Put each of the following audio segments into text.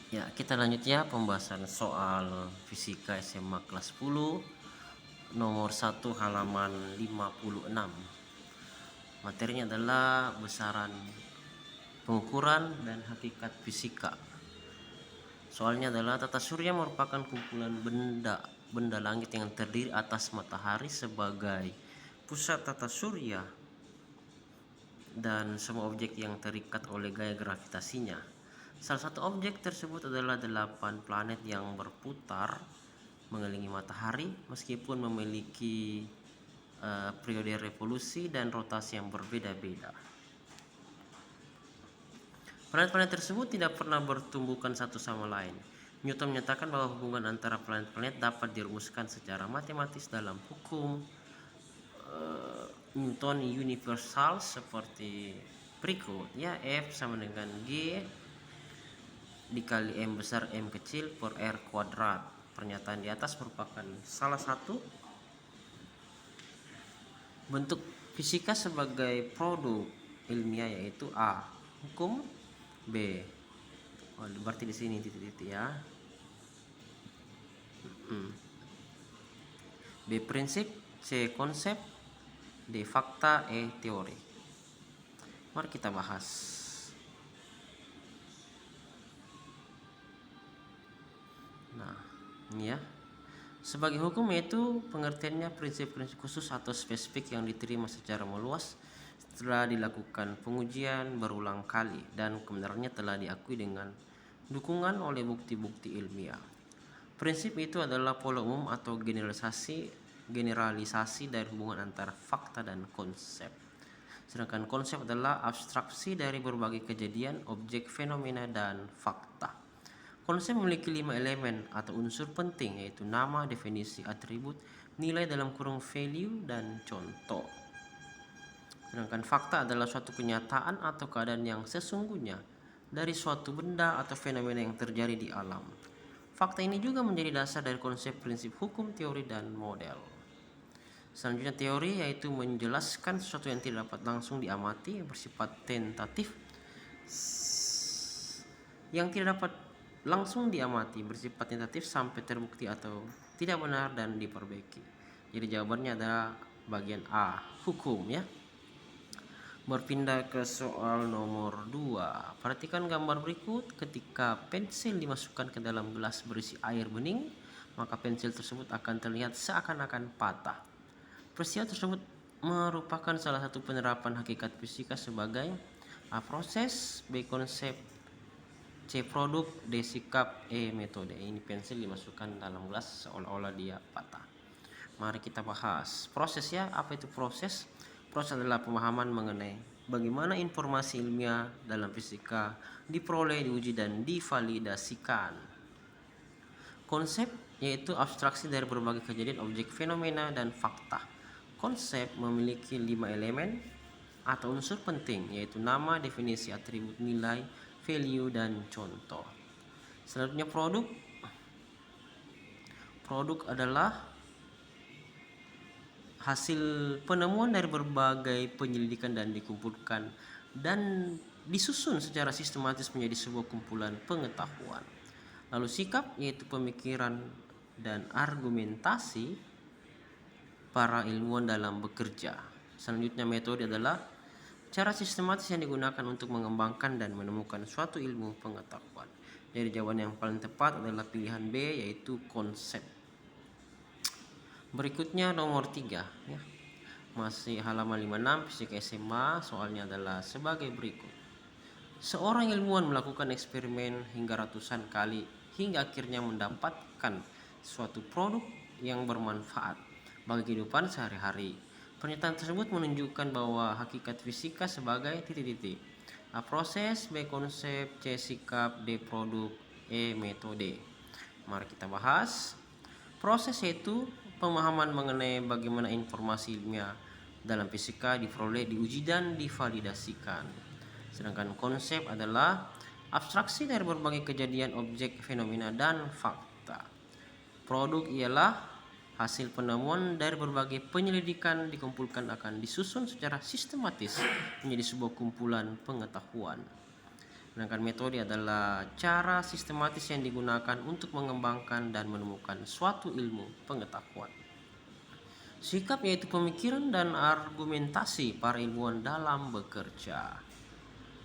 Ya, kita lanjut ya pembahasan soal fisika SMA kelas 10 nomor 1 halaman 56. Materinya adalah besaran pengukuran dan hakikat fisika. Soalnya adalah tata surya merupakan kumpulan benda langit yang terdiri atas matahari sebagai pusat tata surya dan semua objek yang terikat oleh gaya gravitasinya. Salah satu objek tersebut adalah 8 planet yang berputar mengelilingi matahari meskipun memiliki periode revolusi dan rotasi yang berbeda-beda. Planet-planet tersebut tidak pernah bertumbukan satu sama lain. Newton menyatakan bahwa hubungan antara planet-planet dapat dirumuskan secara matematis dalam hukum Newton universal seperti berikut ya. F sama dengan G dikali M besar M kecil per R kuadrat. Pernyataan di atas merupakan salah satu bentuk fisika sebagai produk ilmiah, yaitu A hukum, B berarti di sini titik-titik ya, B prinsip, C konsep, D fakta, E teori. Mari kita bahas. Nah, ini ya. Sebagai hukum yaitu pengertiannya prinsip-prinsip khusus atau spesifik yang diterima secara meluas setelah dilakukan pengujian berulang kali dan kebenarannya telah diakui dengan dukungan oleh bukti-bukti ilmiah. Prinsip itu adalah pola umum atau generalisasi dari hubungan antara fakta dan konsep. Sedangkan konsep adalah abstraksi dari berbagai kejadian, objek, fenomena, dan fakta. Konsep memiliki 5 elemen atau unsur penting, yaitu nama, definisi, atribut, nilai dalam kurung value, dan contoh. Sedangkan fakta adalah suatu kenyataan atau keadaan yang sesungguhnya dari suatu benda atau fenomena yang terjadi di alam. Fakta ini juga menjadi dasar dari konsep prinsip hukum, teori, dan model. Selanjutnya teori, yaitu menjelaskan sesuatu yang tidak dapat langsung diamati, bersifat tentatif, yang tidak dapat langsung diamati, bersifat tentatif sampai terbukti atau tidak benar dan diperbaiki. Jadi jawabannya adalah bagian A, hukum ya. Berpindah ke soal nomor 2. Perhatikan gambar berikut. Ketika pensil dimasukkan ke dalam gelas berisi air bening, maka pensil tersebut akan terlihat seakan-akan patah. Peristiwa tersebut merupakan salah satu penerapan hakikat fisika sebagai A proses, B konsep, C produk, D sikap, E metode. Ini pensil dimasukkan dalam gelas seolah-olah dia patah. Mari kita bahas proses ya. Apa itu proses? Proses adalah pemahaman mengenai bagaimana informasi ilmiah dalam fisika diperoleh, diuji, dan divalidasikan. Konsep yaitu abstraksi dari berbagai kejadian, objek, fenomena, dan fakta. Konsep memiliki 5 elemen atau unsur penting, yaitu nama, definisi, atribut, nilai, value, dan contoh. Selanjutnya produk. Produk adalah hasil penemuan dari berbagai penyelidikan dan dikumpulkan dan disusun secara sistematis menjadi sebuah kumpulan pengetahuan. Lalu sikap yaitu pemikiran dan argumentasi para ilmuwan dalam bekerja. Selanjutnya metode adalah cara sistematis yang digunakan untuk mengembangkan dan menemukan suatu ilmu pengetahuan. Jadi jawaban yang paling tepat adalah pilihan B, yaitu konsep. Berikutnya nomor 3 ya. Masih halaman 56 fisika SMA. Soalnya adalah sebagai berikut. Seorang ilmuwan melakukan eksperimen hingga ratusan kali hingga akhirnya mendapatkan suatu produk yang bermanfaat bagi kehidupan sehari-hari. Pernyataan tersebut menunjukkan bahwa hakikat fisika sebagai titik-titik. A proses, B konsep, C sikap, D produk, E metode. Mari kita bahas. Proses yaitu pemahaman mengenai bagaimana informasi ilmiah dalam fisika diperoleh, diuji, dan divalidasikan. Sedangkan konsep adalah abstraksi dari berbagai kejadian, objek, fenomena, dan fakta. Produk ialah hasil penemuan dari berbagai penyelidikan dikumpulkan akan disusun secara sistematis menjadi sebuah kumpulan pengetahuan. Sedangkan metode adalah cara sistematis yang digunakan untuk mengembangkan dan menemukan suatu ilmu pengetahuan. Sikap yaitu pemikiran dan argumentasi para ilmuwan dalam bekerja.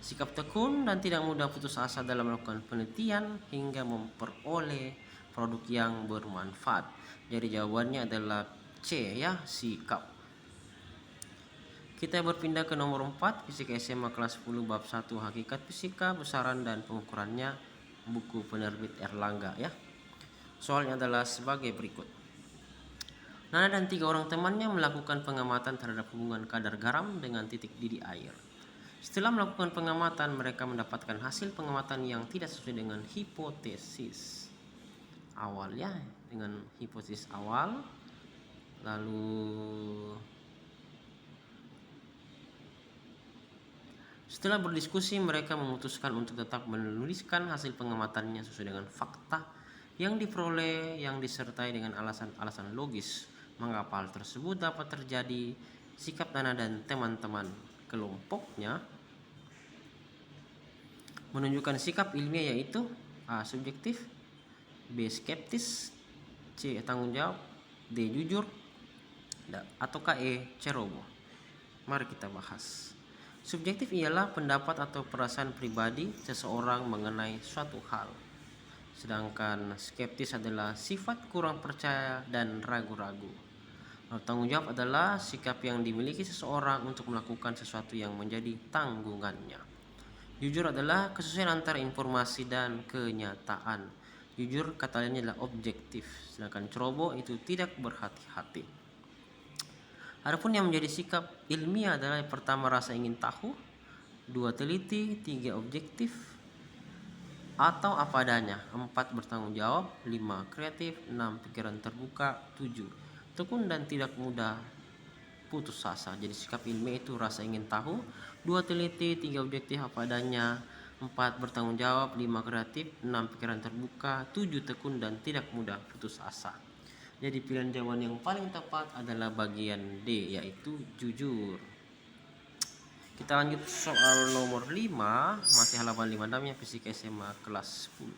Sikap tekun dan tidak mudah putus asa dalam melakukan penelitian hingga memperoleh produk yang bermanfaat. Jadi jawabannya adalah C ya, sikap. Kita berpindah ke nomor 4, Fisika SMA kelas 10 bab 1 Hakikat Fisika, Besaran dan Pengukurannya, buku penerbit Erlangga ya. Soalnya adalah sebagai berikut. Nana dan 3 orang temannya melakukan pengamatan terhadap hubungan kadar garam dengan titik didih air. Setelah melakukan pengamatan, mereka mendapatkan hasil pengamatan yang tidak sesuai dengan hipotesis awal ya, dengan hipotesis awal. Lalu setelah berdiskusi, mereka memutuskan untuk tetap menuliskan hasil pengamatannya sesuai dengan fakta yang diperoleh yang disertai dengan alasan-alasan logis mengapa hal tersebut dapat terjadi. Sikap Nana dan teman-teman kelompoknya menunjukkan sikap ilmiah yaitu A. Subjektif, B. Skeptis, C. Tanggung jawab, D. Jujur, ataukah E. Ceroboh. Mari kita bahas. Subjektif ialah pendapat atau perasaan pribadi seseorang mengenai suatu hal. Sedangkan skeptis adalah sifat kurang percaya dan ragu-ragu. Tanggung jawab adalah sikap yang dimiliki seseorang untuk melakukan sesuatu yang menjadi tanggungannya. Jujur adalah kesesuaian antara informasi dan kenyataan. Jujur kata lainnya adalah objektif. Sedangkan ceroboh itu tidak berhati-hati. Adapun yang menjadi sikap ilmiah adalah yang pertama rasa ingin tahu, 2 teliti, 3 objektif atau apa adanya, 4 bertanggung jawab, 5 kreatif, 6 pikiran terbuka, 7 tekun dan tidak mudah putus asa. Jadi sikap ilmiah itu rasa ingin tahu, 2 teliti, 3 objektif apa adanya, 4 bertanggung jawab, 5 kreatif, 6 pikiran terbuka, 7 tekun dan tidak mudah putus asa. Jadi pilihan jawaban yang paling tepat adalah bagian D, yaitu jujur. Kita lanjut soal nomor 5, masih halaman 56 Fisika SMA kelas 10.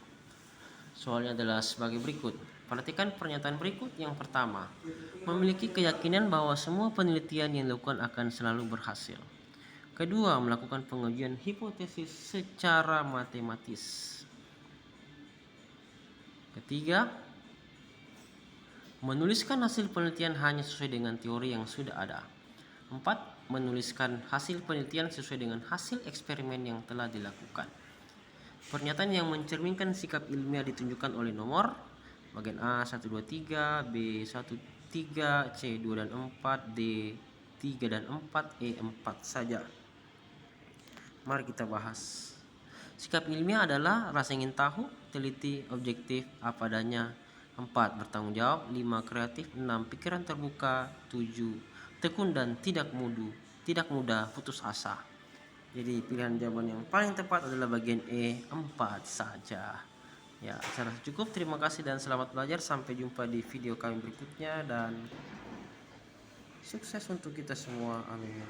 Soalnya adalah sebagai berikut. Perhatikan pernyataan berikut. Yang pertama, memiliki keyakinan bahwa semua penelitian yang dilakukan akan selalu berhasil. Kedua, melakukan pengujian hipotesis secara matematis. Ketiga, menuliskan hasil penelitian hanya sesuai dengan teori yang sudah ada. 4. Menuliskan hasil penelitian sesuai dengan hasil eksperimen yang telah dilakukan. Pernyataan yang mencerminkan sikap ilmiah ditunjukkan oleh nomor bagian A 1, 2, 3, B 1, 3, C 2 dan 4, D 3 dan 4, E 4 saja. Mari kita bahas. Sikap ilmiah adalah rasa ingin tahu, teliti, objektif, apa adanya, 4 bertanggung jawab, 5 kreatif, 6 pikiran terbuka, 7 tekun dan tidak mudah putus asa. Jadi pilihan jawaban yang paling tepat adalah bagian E 4 saja. Ya, saya rasa cukup. Terima kasih dan selamat belajar. Sampai jumpa di video kami berikutnya dan sukses untuk kita semua. Amin.